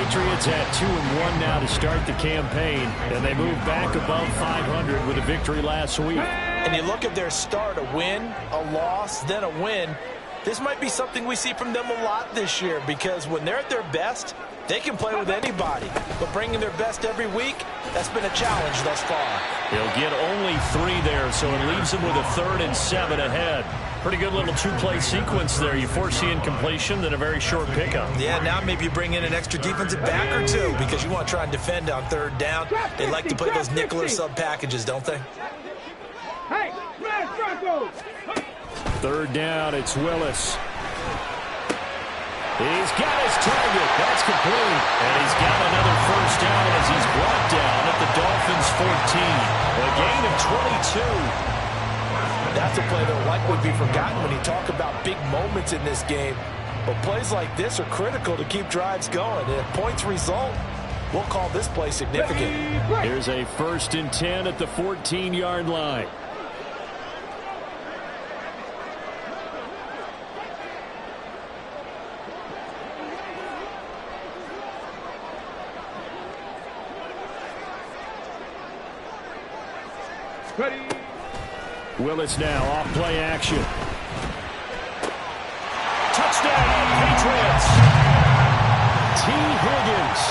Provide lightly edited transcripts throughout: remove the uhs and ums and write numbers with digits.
Patriots at 2-1 now to start the campaign, and they move back above 500 with a victory last week. And you look at their start, a win, a loss, then a win. This might be something we see from them a lot this year, because when they're at their best, they can play with anybody. But bringing their best every week, that's been a challenge thus far. He'll get only 3 there, so it leaves him with a 3rd and 7 ahead. Pretty good little 2-play sequence there. You force the incompletion, then a very short pickup. Yeah, now maybe you bring in an extra defensive back or 2 because you want to try and defend on 3rd down. They like to play those nickel or sub packages, don't they? Hey, smash Broncos! 3rd down, it's Willis. He's got his target. That's complete. And he's got another 1st down as he's brought down at the Dolphins' 14. A gain of 22. That's a play that will likely be forgotten when you talk about big moments in this game. But plays like this are critical to keep drives going. And if points result, we'll call this play significant. Here's a 1st and 10 at the 14-yard line. Ready. Willis now off play action. Touchdown, Patriots. T. Higgins,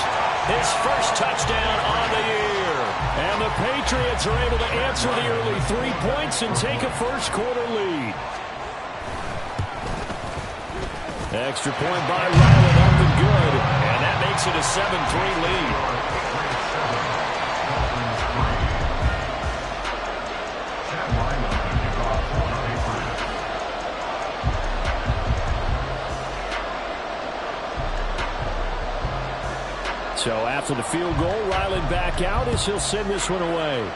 his 1st touchdown on the year. And the Patriots are able to answer the early 3 points and take a 1st quarter lead. Extra point by Ryland up and good. And that makes it a 7-3 lead. So after the field goal, Ryland back out as he'll send this one away.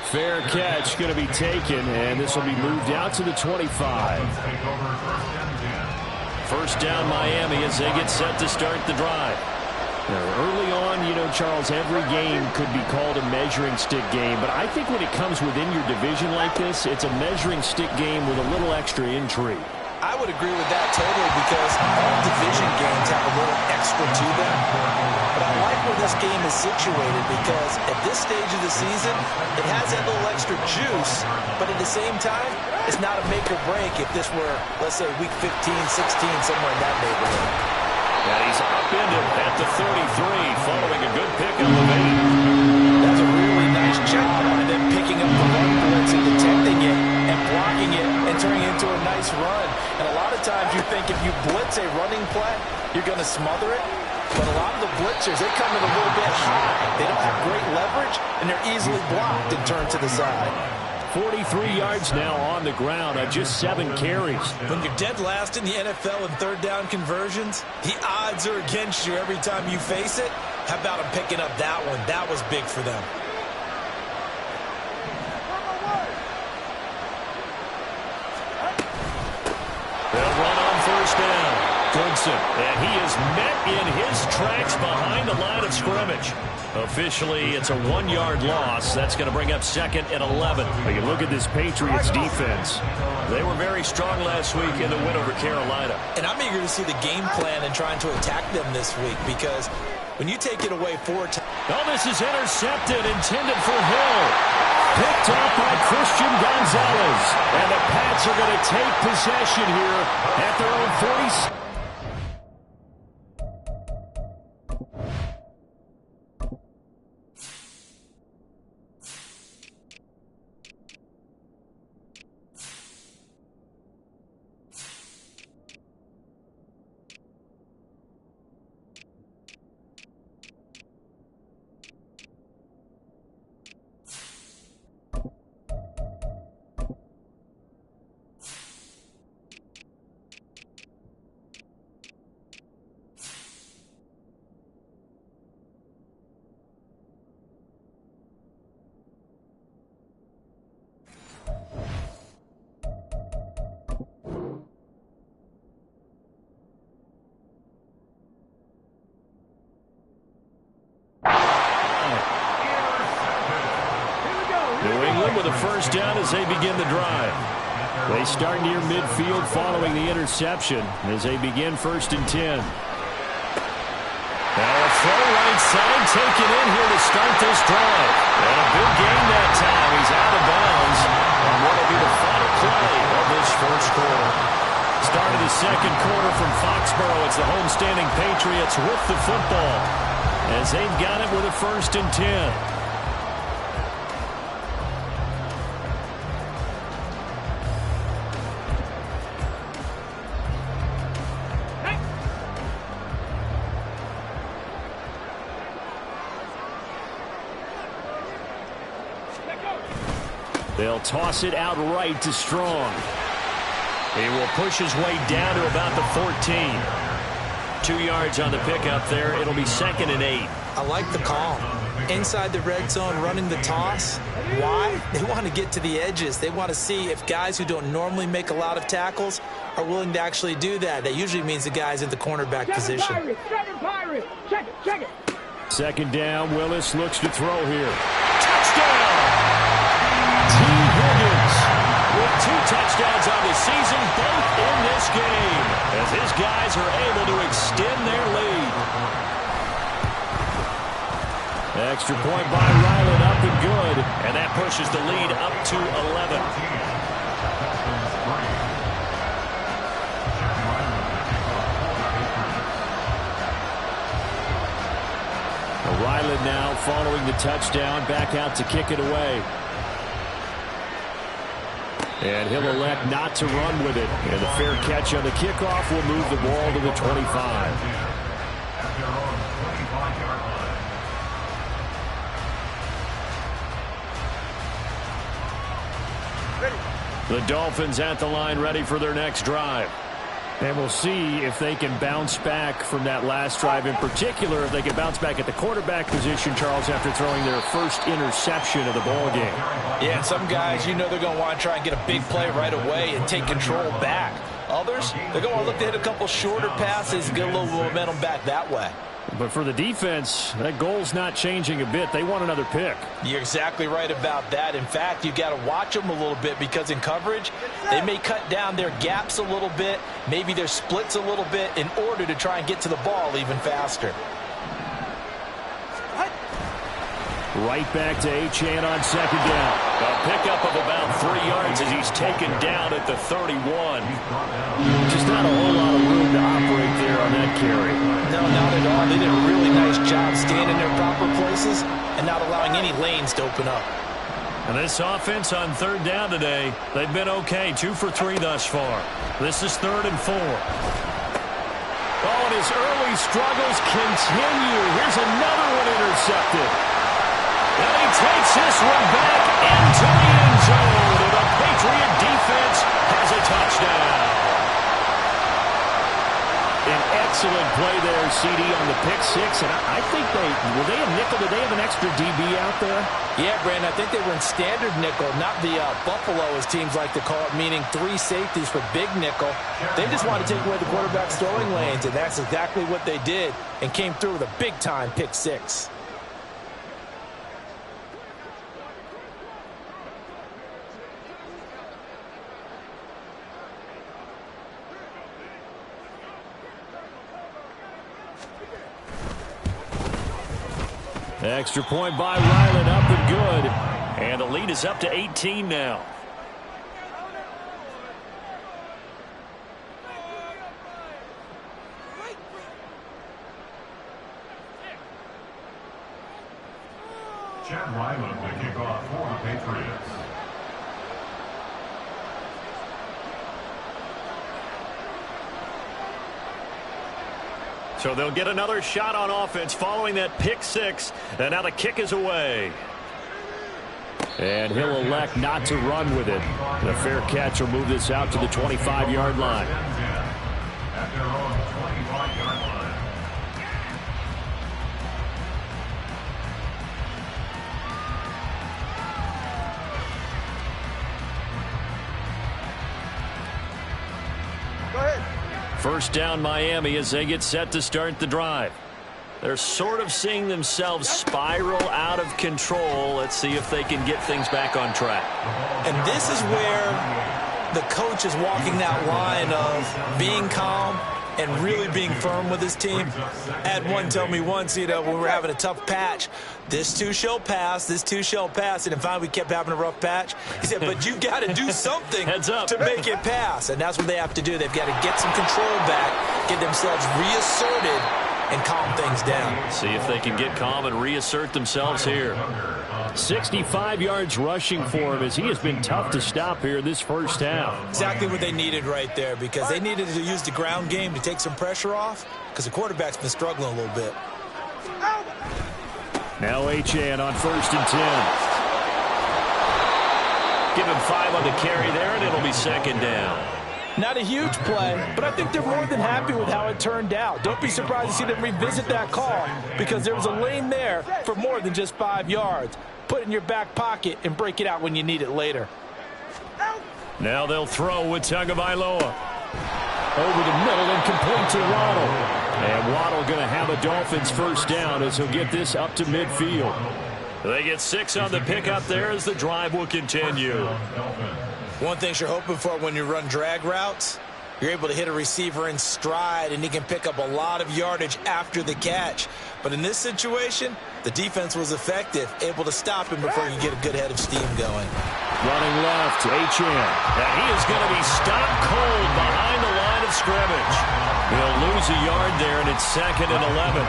Fair catch going to be taken, and this will be moved out to the 25. 1st down Miami as they get set to start the drive. Now, early on, you know, Charles, every game could be called a measuring stick game, but I think when it comes within your division like this, it's a measuring stick game with a little extra intrigue. I would agree with that totally because all division games have a little extra to them. But I like where this game is situated because at this stage of the season, it has that little extra juice, but at the same time, it's not a make or break if this were, let's say, week 15, 16, somewhere in that neighborhood. And he's upended at the 33 following a good pick of Levine. That's a really nice job on them picking up the run blitz and detecting it and blocking it and turning it into a nice run. And a lot of times you think if you blitz a running play, you're going to smother it. But a lot of the blitzers, they come in a little bit high. They don't have great leverage, and they're easily blocked and turned to the side. 43 yards now on the ground on just 7 carries. When you're dead last in the NFL in 3rd down conversions, the odds are against you every time you face it. How about them picking up that one? That was big for them. They'll run on 1st down. Goodson, and he is met in his tracks behind the line of scrimmage. Officially, it's a 1-yard loss. That's going to bring up 2nd and 11. When you look at this Patriots defense, they were very strong last week in the win over Carolina. And I'm eager to see the game plan and trying to attack them this week because when you take it away 4 times. Oh, this is intercepted, intended for Hill. Picked up by Christian Gonzalez. And the Pats are going to take possession here at their own 40. With a 1st down as they begin the drive. They start near midfield following the interception as they begin 1st and 10. right side taken in here to start this drive. And a big gain that time. He's out of bounds on what will be the final play of this first quarter. Start of the second quarter from Foxborough. It's the homestanding Patriots with the football as they've got it with a 1st and 10. They'll toss it out right to Strong. He will push his way down to about the 14. 2 yards on the pickup there. It'll be 2nd and 8. I like the call. Inside the red zone, running the toss. Why? They want to get to the edges. They want to see if guys who don't normally make a lot of tackles are willing to actually do that. That usually means the guy's in the cornerback position. Check it. 2nd down. Willis looks to throw here. Touchdown! T. Higgins with 2 touchdowns on the season, both in this game, as his guys are able to extend their lead. Extra point by Ryland, up and good, and that pushes the lead up to 11. Ryland now following the touchdown, back out to kick it away. And he'll elect not to run with it. And the fair catch on the kickoff will move the ball to the 25. The Dolphins at the line ready for their next drive. And we'll see if they can bounce back from that last drive, in particular if they can bounce back at the quarterback position, Charles, after throwing their first interception of the ball game. Yeah, and some guys, you know they're going to want to try and get a big play right away and take control back. Others, they're going to want to look to hit a couple shorter passes and get a little momentum back that way. But for the defense, that goal's not changing a bit. They want another pick. You're exactly right about that. In fact, you've got to watch them a little bit because in coverage, they may cut down their gaps a little bit, maybe their splits a little bit in order to try and get to the ball even faster. Right back to Achane on 2nd down. A pickup of about 3 yards as he's taken down at the 31. Just not a whole lot of room to operate there on that carry. No, not at all. They did a really nice job staying in their proper places and not allowing any lanes to open up. And this offense on 3rd down today, they've been okay. 2 for 3 thus far. This is 3rd and 4. Oh, and his early struggles continue. Here's another one intercepted. And he takes this one back into the end zone. And the Patriot defense has a touchdown. An excellent play there, CD, on the pick 6. And I think were they a nickel? Did they have an extra DB out there? Yeah, Brandon, I think they were in standard nickel, not the Buffalo, as teams like to call it, meaning 3 safeties for big nickel. They just wanted to take away the quarterback's throwing lanes, and that's exactly what they did and came through with a big-time pick 6. Extra point by Ryland, up and good. And the lead is up to 18 now. Chad Ryland to kick off for the Patriots. So they'll get another shot on offense following that pick 6. And now the kick is away. And he'll elect not to run with it. The fair catch will move this out to the 25-yard line. At their own 25-yard line. Go ahead. First down Miami as they get set to start the drive. They're sort of seeing themselves spiral out of control. Let's see if they can get things back on track. And this is where the coach is walking that line of being calm and really being firm with his team. I had one tell me once, when we were having a tough patch, this too shall pass, this too shall pass, and finally we kept having a rough patch. He said, but you got to do something to make it pass, and that's what they have to do. They've got to get some control back, get themselves reasserted, and calm things down. See if they can get calm and reassert themselves here. 65 yards rushing for him as he has been tough to stop here this first half. Exactly what they needed right there, because they needed to use the ground game to take some pressure off, because the quarterback's been struggling a little bit. Now Achane on 1st and 10. Give him 5 on the carry there, and it'll be 2nd down. Not a huge play, but I think they're more than happy with how it turned out. Don't be surprised to see them revisit that call, because there was a lane there for more than just 5 yards. Put it in your back pocket and break it out when you need it later. Now they'll throw with Tagovailoa. Over the middle and complete to Waddle. And Waddle going to have a Dolphins first down as he'll get this up to midfield. They get 6 on the pickup there as the drive will continue. One thing you're hoping for when you run drag routes, you're able to hit a receiver in stride, and he can pick up a lot of yardage after the catch. But in this situation, the defense was effective, able to stop him before you get a good head of steam going. Running left, Achane. And he is going to be stopped cold behind the line of scrimmage. He'll lose a yard there, and it's 2nd and 11.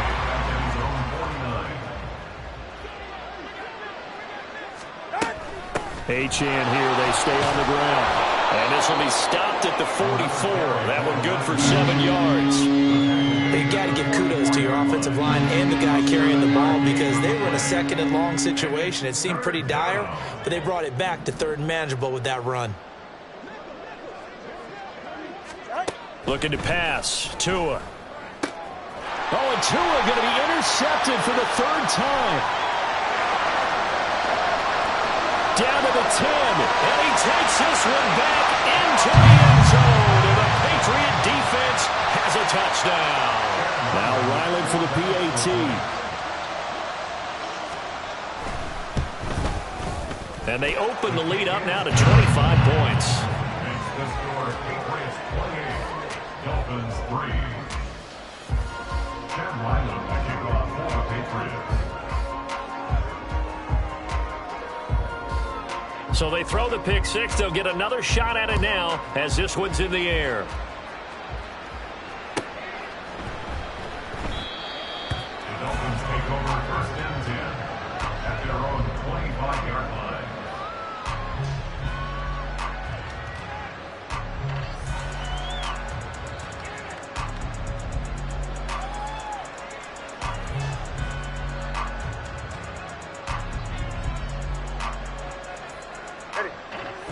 Achane here, they stay on the ground. And this will be stopped at the 44. That one good for 7 yards. You got to give kudos to your offensive line and the guy carrying the ball, because they were in a 2nd and long situation. It seemed pretty dire, but they brought it back to 3rd and manageable with that run. Looking to pass. Tua. Oh, and Tua going to be intercepted for the 3rd time. Down to the 10, and he takes this one back into the end zone, and the Patriot defense has a touchdown. Now Ryland for the PAT. And they open the lead up now to 25 points. The score, Patriots 28, Dolphins 3. Chad Ryland, the kickoff for the Patriots. So they throw the pick 6. They'll get another shot at it now as this one's in the air. The Dolphins take over 1st and 10 at their own 25-yard line.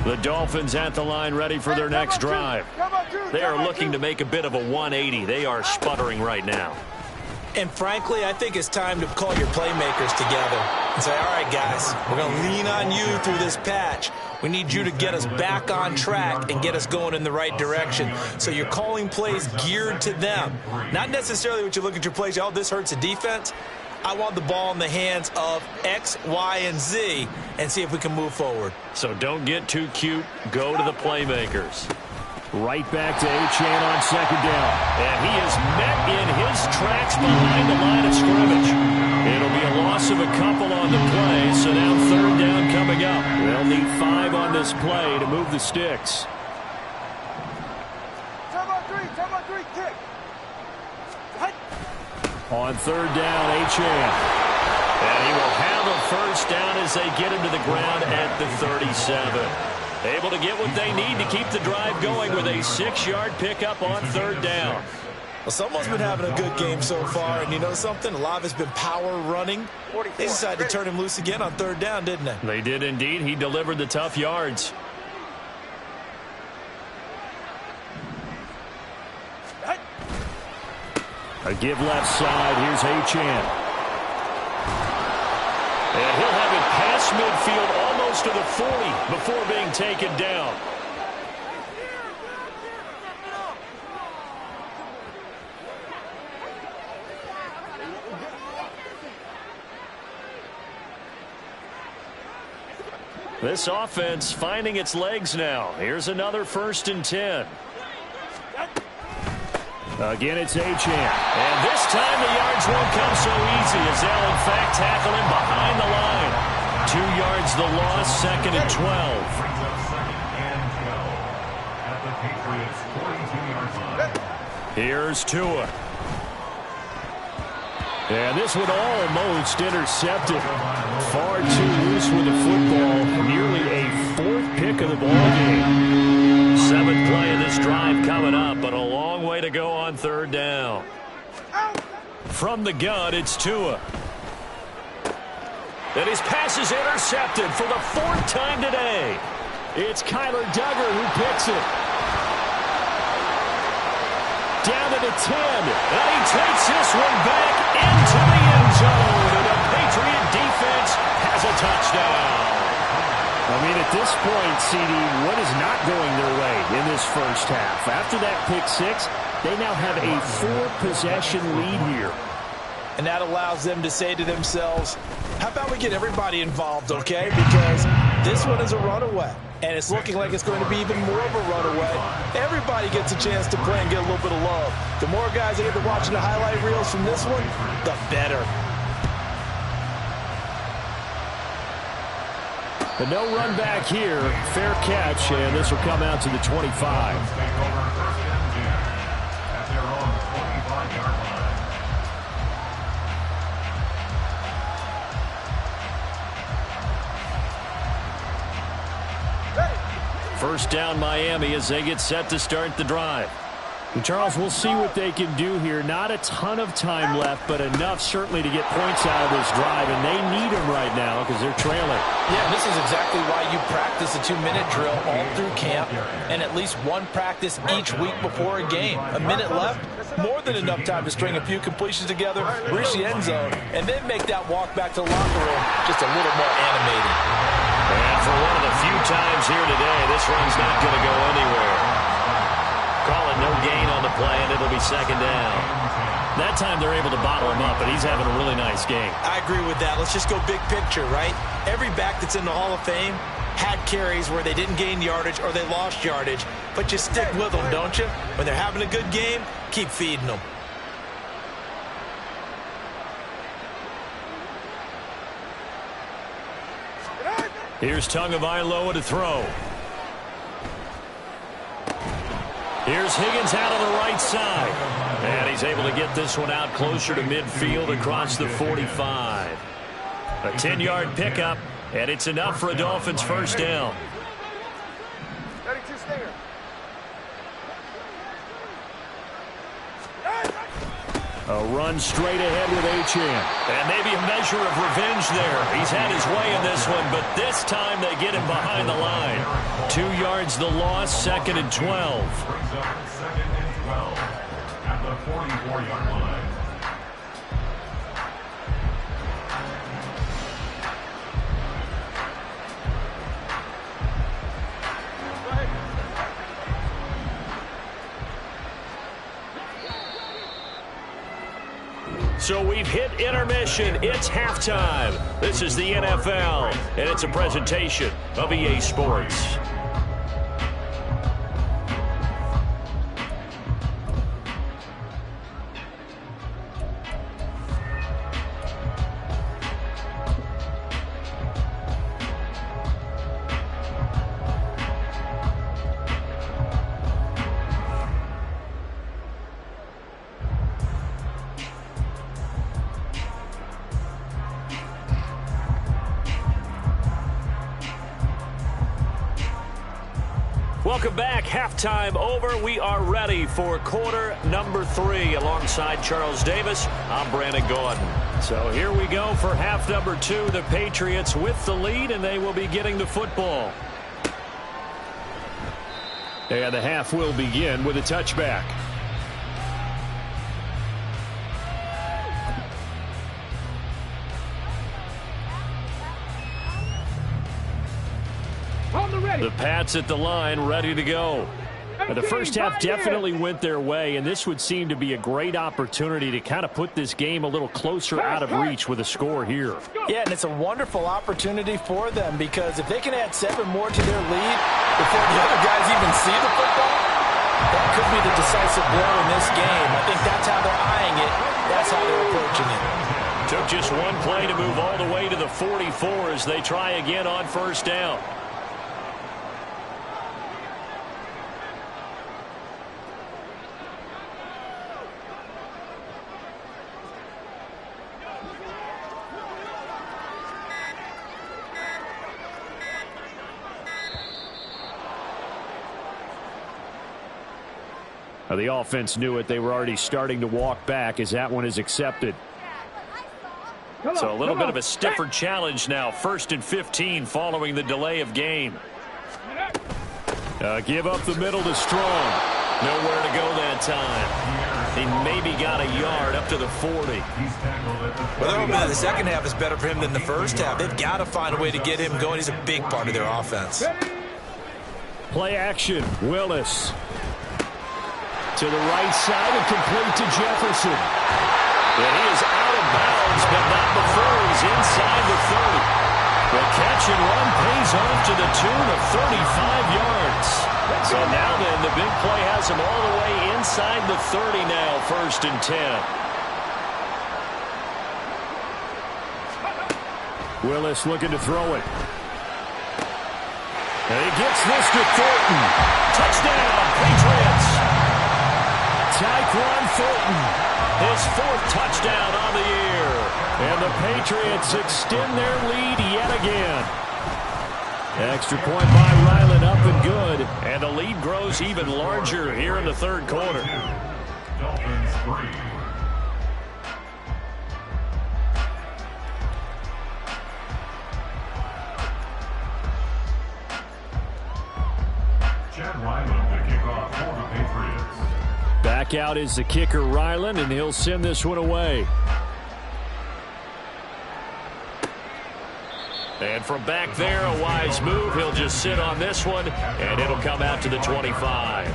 The Dolphins at the line ready for their next drive. They are looking to make a bit of a 180. They are sputtering right now. And frankly, I think it's time to call your playmakers together and say, all right, guys, we're going to lean on you through this patch. We need you to get us back on track and get us going in the right direction. So you're calling plays geared to them. Not necessarily what you look at your plays, oh, this hurts the defense. I want the ball in the hands of X, Y, and Z and see if we can move forward. So don't get too cute. Go to the playmakers. Right back to Achane on 2nd down. And he is met in his tracks behind the line of scrimmage. It'll be a loss of a couple on the play, so now 3rd down coming up. They'll need 5 on this play to move the sticks. Time on 3, kick. On 3rd down, Achane. And he will have a first down as they get him to the ground at the 37. Able to get what they need to keep the drive going with a 6-yard pickup on 3rd down. Well, someone's been having a good game so far, and you know something? A lot of it's been power running. They decided to turn him loose again on 3rd down, didn't they? They did indeed. He delivered the tough yards. A give left side. Here's Achane. And he'll have it past midfield almost to the 40 before being taken down. This offense finding its legs now. Here's another 1st and 10. Again, it's Achane. And this time the yards won't come so easy as they'll, in fact, tackle him behind the line. 2 yards the loss, 2nd and 12. Brings up 2nd and 12 at the Patriots' 42-yard line. Here's Tua. And this one almost intercepted. Far too loose with the football. Nearly a 4th pick of the ball game. 7th play of this drive coming up, but a long way to go on 3rd down. From the gun, it's Tua. And his pass is intercepted for the 4th time today. It's Kyler Duggar who picks it. Down to the 10. And he takes this one back into the end zone. And the Patriot defense has a touchdown. I mean, at this point, CD, what is not going their way in this first half? After that pick 6, they now have a 4-possession lead here. And that allows them to say to themselves, how about we get everybody involved, okay? Because this one is a runaway. And it's looking like it's going to be even more of a runaway. Everybody gets a chance to play and get a little bit of love. The more guys that get to watching the highlight reels from this one, the better. But no run back here. Fair catch, and this will come out to the 25. Take over 1st and 10 at their own 25-yard line. First down Miami as they get set to start the drive. And Charles, we'll see what they can do here. Not a ton of time left, but enough certainly to get points out of this drive, and they need them right now because they're trailing. Yeah, this is exactly why you practice a 2-minute drill all through camp and at least one practice each week before a game. A minute left, more than enough time to string a few completions together, reach the end zone, and then make that walk back to the locker room just a little more animated. And for one of the few times here today, this run's not going to go anywhere. Call it no gain on the play, and it'll be 2nd down. That time they're able to bottle him up, but he's having a really nice game. I agree with that. Let's just go big picture, right? Every back that's in the Hall of Fame had carries where they didn't gain yardage or they lost yardage, but you stick with them, don't you? When they're having a good game, keep feeding them. Here's Tagovailoa to throw. Here's Higgins out on the right side. And he's able to get this one out closer to midfield across the 45. A 10-yard pickup, and it's enough for a Dolphins first down. 32 stinger. A run straight ahead with Achane. And maybe a measure of revenge there. He's had his way in this one, but this time they get him behind the line. 2 yards the loss, 2nd and 12. Brings up 2nd and 12 at the 44-yard line. So we've hit intermission. It's halftime. This is the NFL, and it's a presentation of EA Sports. Welcome back. Halftime over. We are ready for quarter number 3. Alongside Charles Davis, I'm Brandon Gordon. So here we go for half number 2. The Patriots with the lead, and they will be getting the football. And the half will begin with a touchback. The Pats at the line, ready to go. And the first half definitely went their way, and this would seem to be a great opportunity to kind of put this game a little closer out of reach with a score here. Yeah, and it's a wonderful opportunity for them because if they can add 7 more to their lead before the other guys even see the football, that could be the decisive blow in this game. I that's how they're eyeing it. That's how they're approaching it. Took just one play to move all the way to the 44 as they try again on first down. The offense knew it. They were already starting to walk back as that one is accepted. So a little bit of a stiffer challenge now. 1st and 15 following the delay of game. Give up the middle to Strong. Nowhere to go that time. He maybe got a yard up to the 40. Well, they're hoping that the second half is better for him than the first half. They've got to find a way to get him going. He's a big part of their offense. Play action. Willis. To the right side and complete to Jefferson. And he is out of bounds, but not before he's inside the 30. The catch and run pays off to the tune of 35 yards. So now then, the big play has him all the way inside the 30 now, 1st and 10. Willis looking to throw it. And he gets this to Thornton. Touchdown, Patriots. Tyquan Thornton, his 4th touchdown on the year. And the Patriots extend their lead yet again. Extra point by Ryland, up and good. And the lead grows even larger here in the 3rd quarter. Dolphins 3. Chad Ryland to kick off for the Patriots. Back out is the kicker, Ryland, and he'll send this one away. And from back there, a wise move. He'll just sit on this one, and it'll come out to the 25.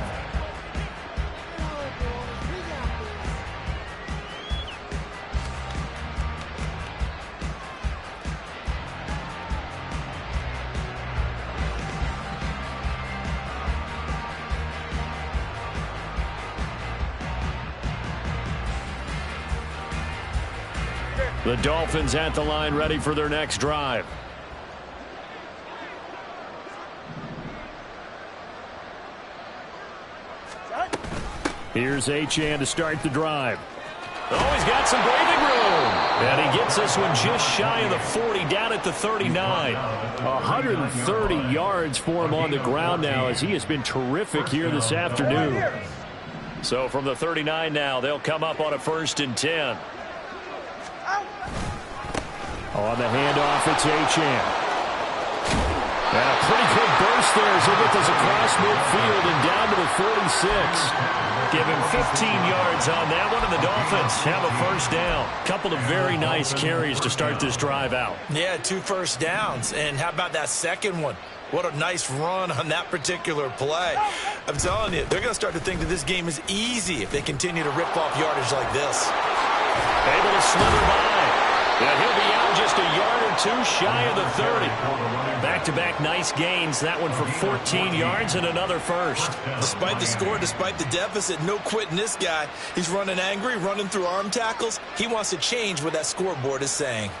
The Dolphins at the line, ready for their next drive. Here's Achane to start the drive. Oh, he's got some breathing room. And he gets this one just shy of the 40, down at the 39. 130 yards for him on the ground now, as he has been terrific here this afternoon. So from the 39 now, they'll come up on a 1st and 10. On the handoff, it's Achane. And a pretty good burst there as he gets us across midfield and down to the 46. Give him 15 yards on that one, and the Dolphins have a 1st down. Couple of very nice carries to start this drive out. Yeah, 2 first downs. And how about that second one? What a nice run on that particular play. I'm telling you, they're going to start to think that this game is easy if they continue to rip off yardage like this. Able to slither by. Yeah, he'll be out just a yard or 2 shy of the 30. Back-to-back nice gains. That one for 14 yards and another 1st. Despite the score, despite the deficit, no quitting this guy. He's running angry, running through arm tackles. He wants to change what that scoreboard is saying.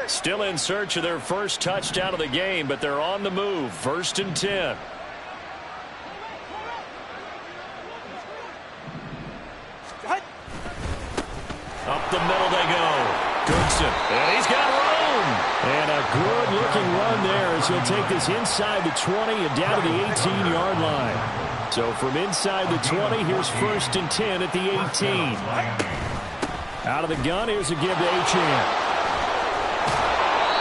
Still in search of their 1st touchdown of the game, but they're on the move. 1st and 10. Up the middle they go. Goodson. And he's got room. And a good-looking run there as he'll take this inside the 20 and down to the 18-yard line. So from inside the 20, here's 1st and 10 at the 18. Out of the gun, here's a give to Achane.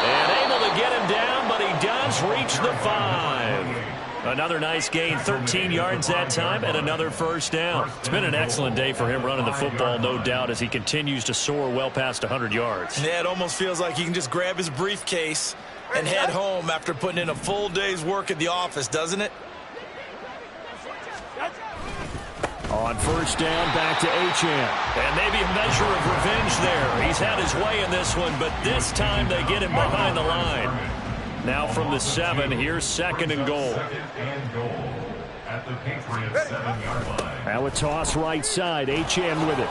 And able to get him down, but he does reach the 5. Another nice gain, 13 yards that time, and another 1st down. It's been an excellent day for him running the football, no doubt, as he continues to soar well past 100 yards. Yeah, it almost feels like he can just grab his briefcase and head home after putting in a full day's work at the office, doesn't it? On 1st down, back to Achane. And maybe a measure of revenge there. He's had his way in this one, but this time they get him behind the line. Now from the 7, here's 2nd and goal. At the Patriots 7-yard line. Now a toss right side. Achane with it.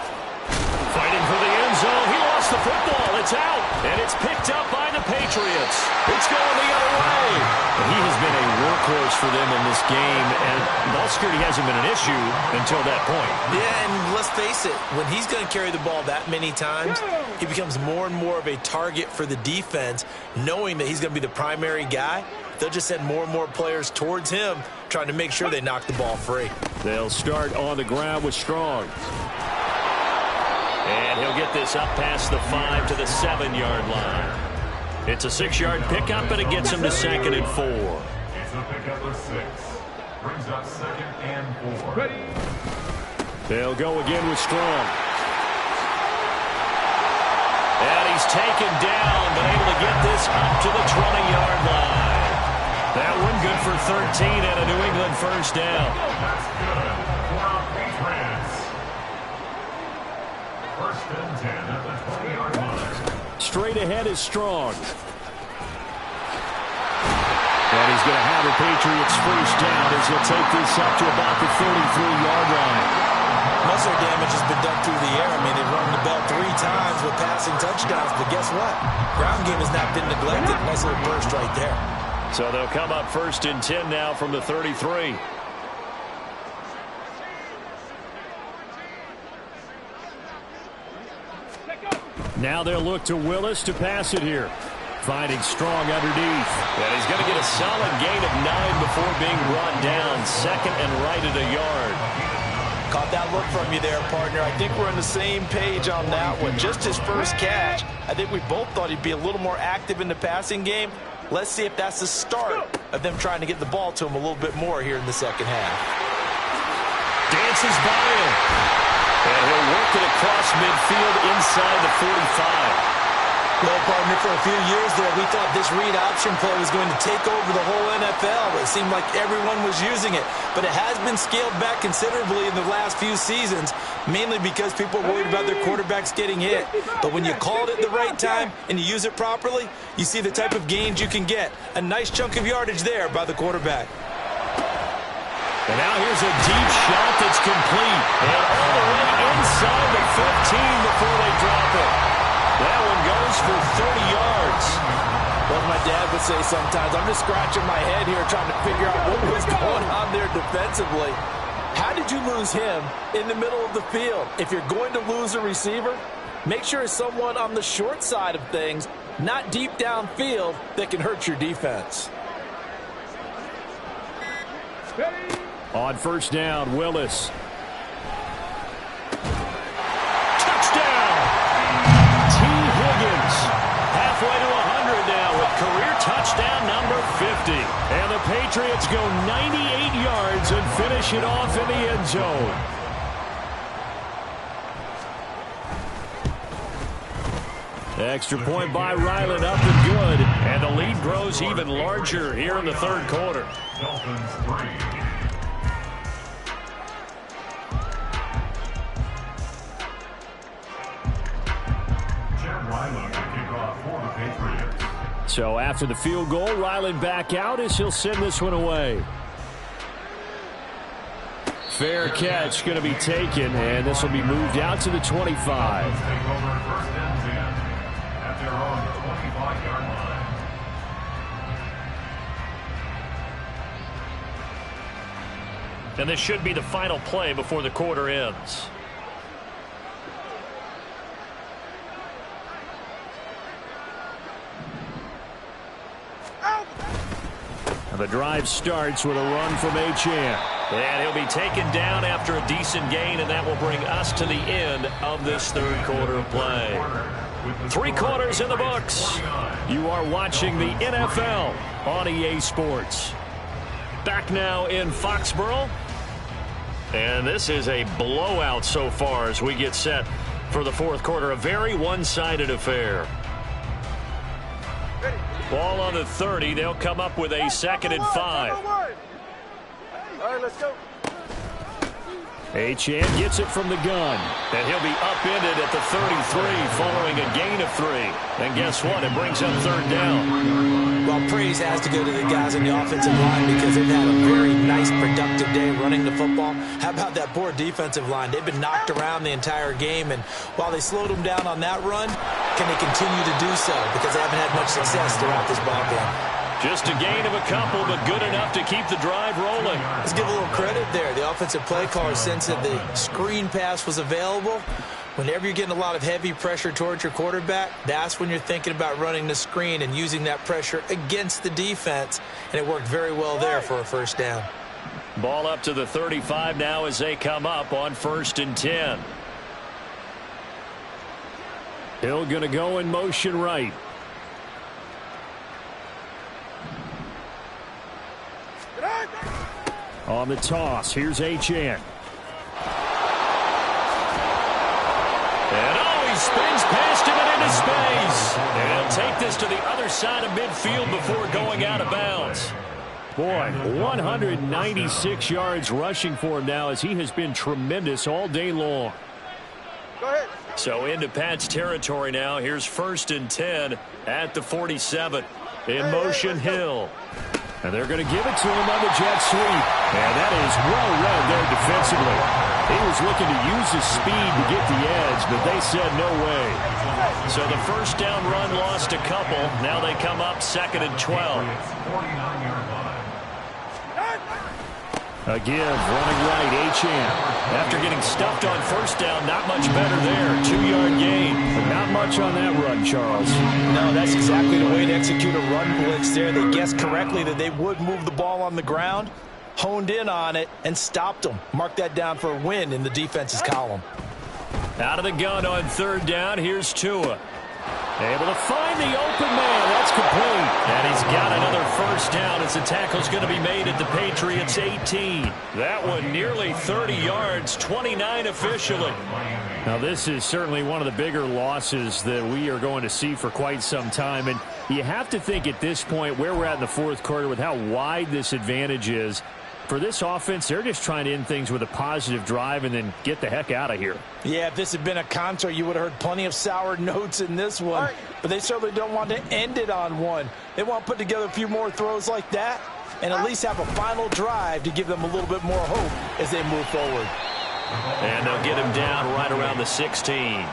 Fighting for the end zone. He lost the football. It's out. And it's picked up by the Patriots. It's going the other way. He has been a workhorse for them in this game, and ball security hasn't been an issue until that point. Yeah, and let's face it, when he's going to carry the ball that many times, he becomes more and more of a target for the defense, knowing that he's going to be the primary guy. They'll just send more and more players towards him, trying to make sure they knock the ball free. They'll start on the ground with Strong. And he'll get this up past the 5 to the 7-yard line. It's a 6-yard pickup, and it gets him to 2nd and 4. It's a pickup of 6. Brings up 2nd and 4. Ready. They'll go again with Strong. And he's taken down, but able to get this up to the 20-yard line. That one good for 13 and a New England first down. That's good for our Patriots. 1st and 10 at the 20-yard line. Straight ahead is Strong. And he's going to have the Patriots first down as he'll take this up to about the 33-yard line. Muscle damage has been done through the air. I mean, they've rung the bell 3 times with passing touchdowns, but guess what? Ground game has not been neglected. Nice little burst right there. So they'll come up 1st and 10 now from the 33. Now they'll look to Willis to pass it here. Finding Strong underneath. And he's going to get a solid gain of 9 before being brought down. 2nd and right at a yard. Caught that look from you there, partner. I think we're on the same page on that one. Just his first catch. I think we both thought he'd be a little more active in the passing game. Let's see if that's the start of them trying to get the ball to him a little bit more here in the second half. Dances by him. And he'll work it across midfield inside the 45. Well, partner, for a few years there, we thought this read option play was going to take over the whole NFL. It seemed like everyone was using it. But it has been scaled back considerably in the last few seasons, mainly because people are worried about their quarterbacks getting hit. But when you call it at the right time and you use it properly, you see the type of gains you can get. A nice chunk of yardage there by the quarterback. And now here's a deep shot that's complete. And all the way inside the 15 before they drop it. That one goes for 30 yards. Well, my dad would say sometimes, I'm just scratching my head here trying to figure out what was going on there defensively. How did you lose him in the middle of the field? If you're going to lose a receiver, make sure it's someone on the short side of things, not deep downfield, that can hurt your defense. On first down, Willis. Halfway to 100 now with career touchdown number 50. And the Patriots go 98 yards and finish it off in the end zone. Extra point by Ryland, up and good. And the lead grows even larger here in the 3rd quarter. Dolphins 3. So after the field goal, Ryland back out as he'll send this one away. Fair catch going to be taken, and this will be moved out to the 25. Take over 1st and 10 at their own 25-yard line. And this should be the final play before the quarter ends. The drive starts with a run from Achane. And he'll be taken down after a decent gain, and that will bring us to the end of this 3rd quarter of play. 3 quarters in the books. You are watching the NFL on EA Sports. Back now in Foxborough. And this is a blowout so far as we get set for the 4th quarter. A very one-sided affair. Ball on the 30. They'll come up with a 2nd and 5. All right, let's go. Achane gets it from the gun. And he'll be upended at the 33 following a gain of 3. And guess what? It brings up third down. Well, praise has to go to the guys on the offensive line because they've had a very nice, productive day running the football. How about that poor defensive line? They've been knocked around the entire game, and while they slowed them down on that run, can they continue to do so? Because they haven't had much success throughout this ball game. Just a gain of a couple, but good enough to keep the drive rolling. Let's give a little credit there. The offensive play caller sensed that the screen pass was available. Whenever you're getting a lot of heavy pressure towards your quarterback, that's when you're thinking about running the screen and using that pressure against the defense. And it worked very well there for a first down. Ball up to the 35 now as they come up on 1st and 10. Hill going to go in motion right. On the toss, here's Achane. And he spins past him and into space. And he'll take this to the other side of midfield before going out of bounds. Boy, 196 yards rushing for him now as he has been tremendous all day long. Go ahead. So into Pat's territory now. Here's 1st and 10 at the 47. In motion, Hill. And they're going to give it to him on the jet sweep. And that is well read there defensively. He was looking to use his speed to get the edge, but they said no way. So the first down run lost a couple. Now they come up 2nd and 12. A give, running right, Achane. After getting stuffed on first down, not much better there. 2-yard gain. But not much on that run, Charles. No, that's exactly the way to execute a run blitz there. They guessed correctly that they would move the ball on the ground, honed in on it, and stopped them. Mark that down for a win in the defense's column. Out of the gun on 3rd down, here's Tua. Able to find the open man. That's complete. And he's got another first down as the tackle's going to be made at the Patriots 18. That one nearly 30 yards, 29 officially. Now, this is certainly one of the bigger losses that we are going to see for quite some time. And you have to think at this point where we're at in the 4th quarter with how wide this advantage is. For this offense, they're just trying to end things with a positive drive and then get the heck out of here. Yeah, if this had been a concert, you would have heard plenty of sour notes in this one. But they certainly don't want to end it on one. They want to put together a few more throws like that and at least have a final drive to give them a little bit more hope as they move forward. And they'll get him down right around the 16.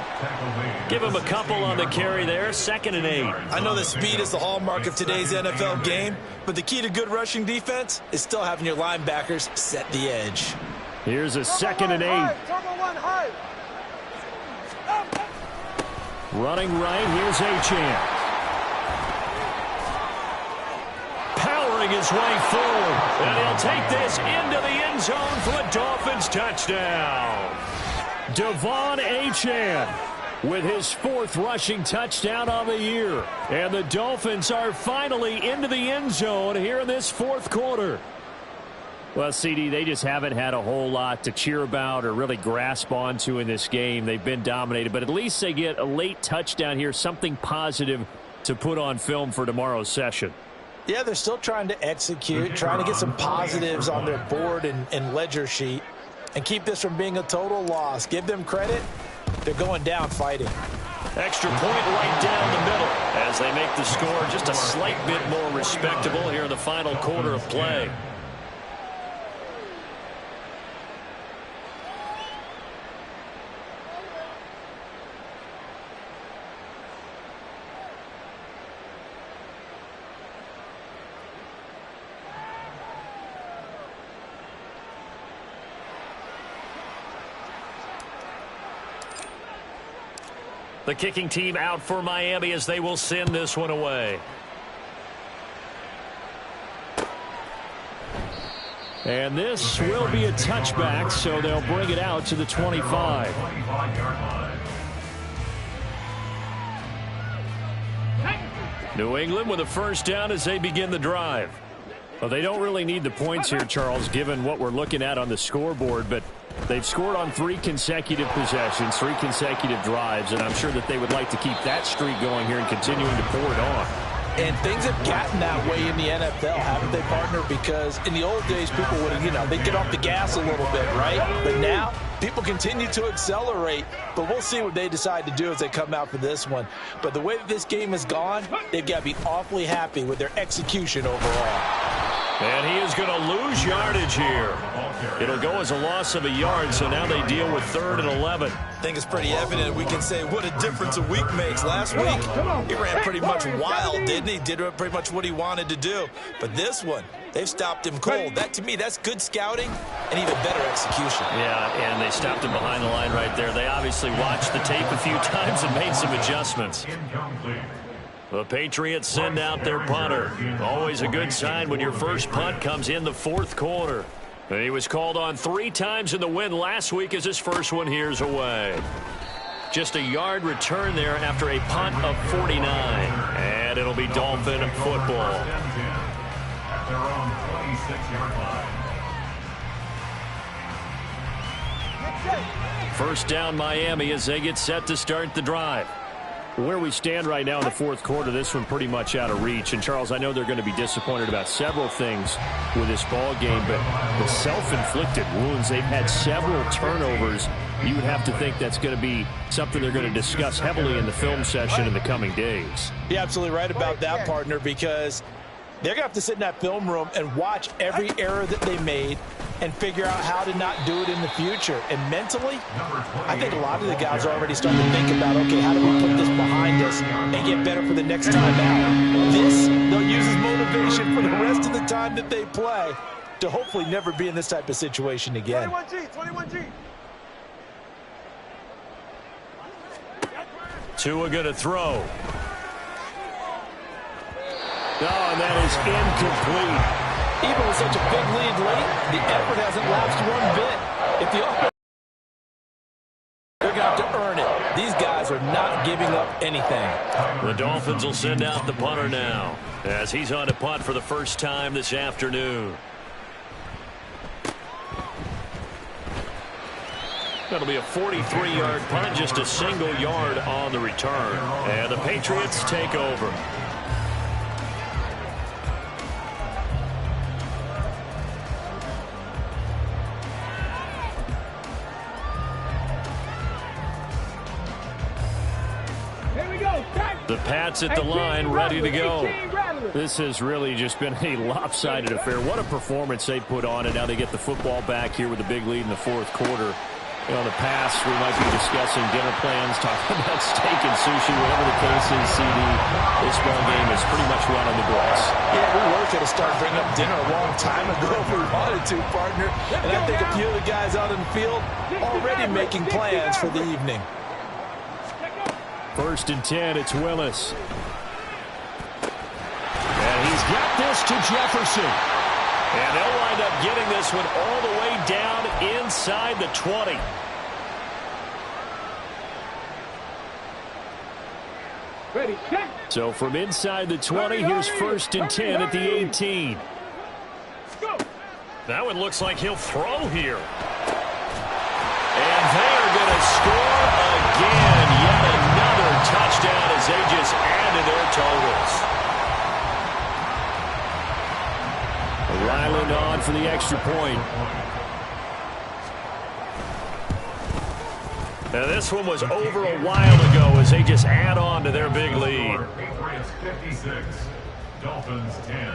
Give him a couple on the carry there, 2nd and 8. I know that speed is the hallmark of today's NFL game, but the key to good rushing defense is still having your linebackers set the edge. Here's a 2nd and 8. Running right, here's Achane. Powering his way forward, and he'll take this into the end zone for a Dolphins touchdown. Devon Achane with his 4th rushing touchdown on the year. And the Dolphins are finally into the end zone here in this 4th quarter. Well, CD, they just haven't had a whole lot to cheer about or really grasp onto in this game. They've been dominated, but at least they get a late touchdown here, something positive to put on film for tomorrow's session. Yeah, they're still trying to execute, trying to get some positives on their board and ledger sheet and keep this from being a total loss. Give them credit. They're going down fighting. Extra point right down the middle as they make the score just a slight bit more respectable here in the final quarter of play. The kicking team out for Miami as they will send this one away. And this will be a touchback, so they'll bring it out to the 25. New England with a first down as they begin the drive. Well, they don't really need the points here, Charles, given what we're looking at on the scoreboard, but they've scored on 3 consecutive possessions, 3 consecutive drives, and I'm sure that they would like to keep that streak going here and continuing to pour it on. And things have gotten that way in the NFL, haven't they, partner? Because in the old days, people would, they'd get off the gas a little bit, right? But now, people continue to accelerate. But we'll see what they decide to do as they come out for this one. But the way that this game has gone, they've got to be awfully happy with their execution overall. And he is going to lose yardage here. It'll go as a loss of a yard, so now they deal with 3rd and 11. I think it's pretty evident we can say what a difference a week makes. Last week, he ran pretty much wild, didn't he? Did pretty much what he wanted to do. But this one, they've stopped him cold. That, to me, that's good scouting and even better execution. Yeah, and they stopped him behind the line right there. They obviously watched the tape a few times and made some adjustments. The Patriots send out their punter. Always a good sign when your first punt comes in the 4th quarter. And he was called on 3 times in the win last week as his first one here's away. Just a yard return there after a punt of 49. And it'll be Dolphin football. At their own 26-yard line. First down Miami as they get set to start the drive. Where we stand right now in the 4th quarter, this one pretty much out of reach. And, Charles, I know they're going to be disappointed about several things with this ball game, but the self-inflicted wounds, they've had several turnovers. You would have to think that's going to be something they're going to discuss heavily in the film session in the coming days. You're absolutely right about that, partner, because they're going to have to sit in that film room and watch every error that they made and figure out how to not do it in the future. And mentally, I think a lot of the guys are already starting to think about, okay, how do we put this behind us and get better for the next time out? This, they'll use as motivation for the rest of the time that they play to hopefully never be in this type of situation again. 21G. Tua going to throw. Oh, and that is incomplete. Even with such a big lead late, the effort hasn't lapsed one bit. If the offense, they're going to have to earn it. These guys are not giving up anything. The Dolphins will send out the punter now as he's on to punt for the first time this afternoon. That'll be a 43-yard punt, just a single yard on the return. And the Patriots take over. The Pats at the line, ready to go. This has really just been a lopsided affair. What a performance they put on, and now they get the football back here with a big lead in the 4th quarter. You know, in the past, we might be discussing dinner plans, talking about steak and sushi, whatever the case is, CD. This ball game is pretty much run on the books. Yeah, we were going to start bringing up dinner a long time ago if we wanted to, partner. And I think a few of the guys out in the field already making plans for the evening. 1st and 10, it's Willis. And he's got this to Jefferson. And they'll wind up getting this one all the way down inside the 20. Ready, check. So from inside the 20, here's 1st and 10 at the 18. Go. That one looks like he'll throw here. And they are going to score again. Yet another touchdown as they just add to their totals. Ryland on for the extra point. Now this one was over a while ago as they just add on to their big lead. Patriots 56, Dolphins 10.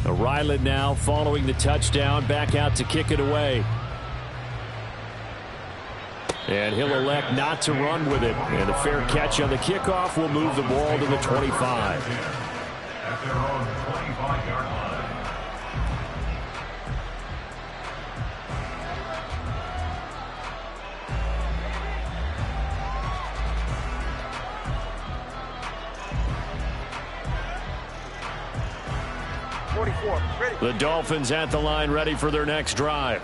Ryland now following the touchdown, back out to kick it away. And he'll elect not to run with it. And a fair catch on the kickoff will move the ball to the 25. At their own 25-yard line. The Dolphins at the line, ready for their next drive.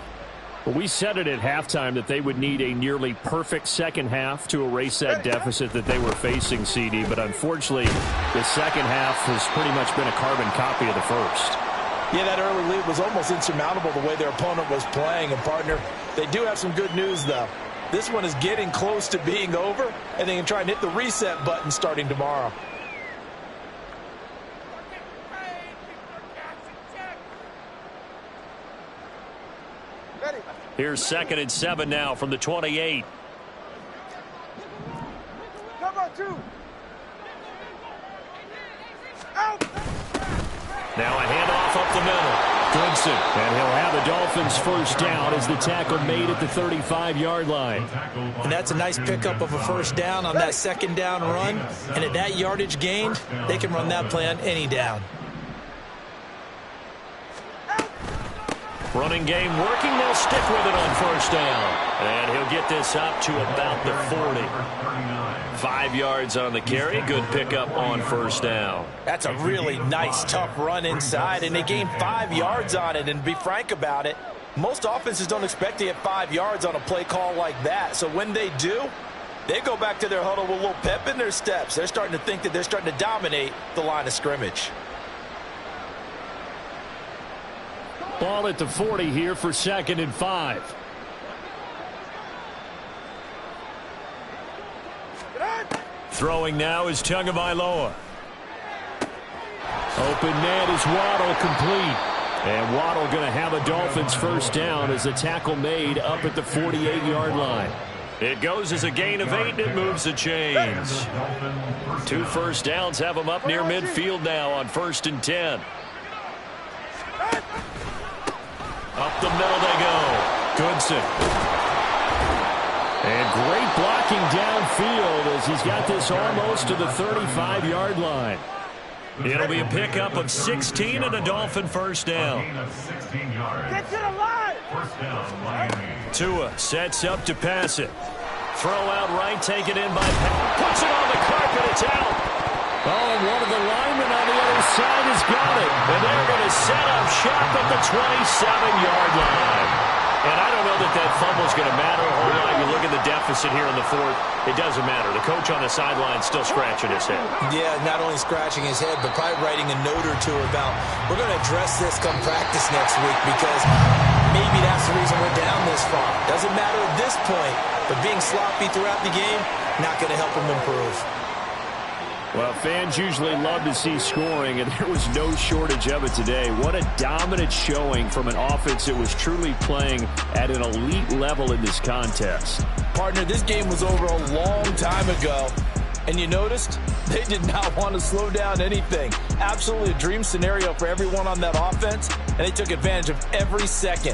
Well, we said it at halftime that they would need a nearly perfect second half to erase that deficit that they were facing, CD. But unfortunately, the second half has pretty much been a carbon copy of the first. Yeah, that early lead was almost insurmountable the way their opponent was playing. And, partner, they do have some good news, though. This one is getting close to being over, and they can try and hit the reset button starting tomorrow. Here's 2nd and 7 now from the 28. Cover 2. Out. Now a handoff up the middle. Goodson, and he'll have the Dolphins first down as the tackle made at the 35-yard line. And that's a nice pickup of a first down on that second down run. And at that yardage gained, they can run that play on any down. Running game working. They'll stick with it on first down. And he'll get this up to about the 40. 5 yards on the carry. Good pickup on first down. That's a really nice, tough run inside, and they gained 5 yards on it. And to be frank about it, most offenses don't expect to get 5 yards on a play call like that. So when they do, they go back to their huddle with a little pep in their steps. They're starting to think that they're starting to dominate the line of scrimmage. Ball at the 40 here for 2nd and 5. Throwing now is Tagovailoa. Open man is Waddle, complete. And Waddle going to have a Dolphins first down as the tackle made up at the 48-yard line. It goes as a gain of 8, and it moves the chains. 2 first downs have them up near midfield now on 1st and 10. Up the middle they go. Goodson. And great blocking downfield as he's got this almost to the 35-yard line. It'll be a pickup of 16 and a Dolphin first down. Get to the line. Tua sets up to pass it. Throw out right, taken in by Pat. Puts it on the carpet. It's out. Oh, and one of the linemen on the other side has got it. And they're going to set up shop at the 27-yard line. And I don't know that that fumble's going to matter a whole lot. You look at the deficit here in the 4th, it doesn't matter. The coach on the sideline still scratching his head. Yeah, not only scratching his head, but probably writing a note or two about, we're going to address this come practice next week because maybe that's the reason we're down this far. Doesn't matter at this point, but being sloppy throughout the game, not going to help him improve. Well, fans usually love to see scoring, and there was no shortage of it today. What a dominant showing from an offense that was truly playing at an elite level in this contest. Partner, this game was over a long time ago, and you noticed they did not want to slow down anything. Absolutely a dream scenario for everyone on that offense, and they took advantage of every second.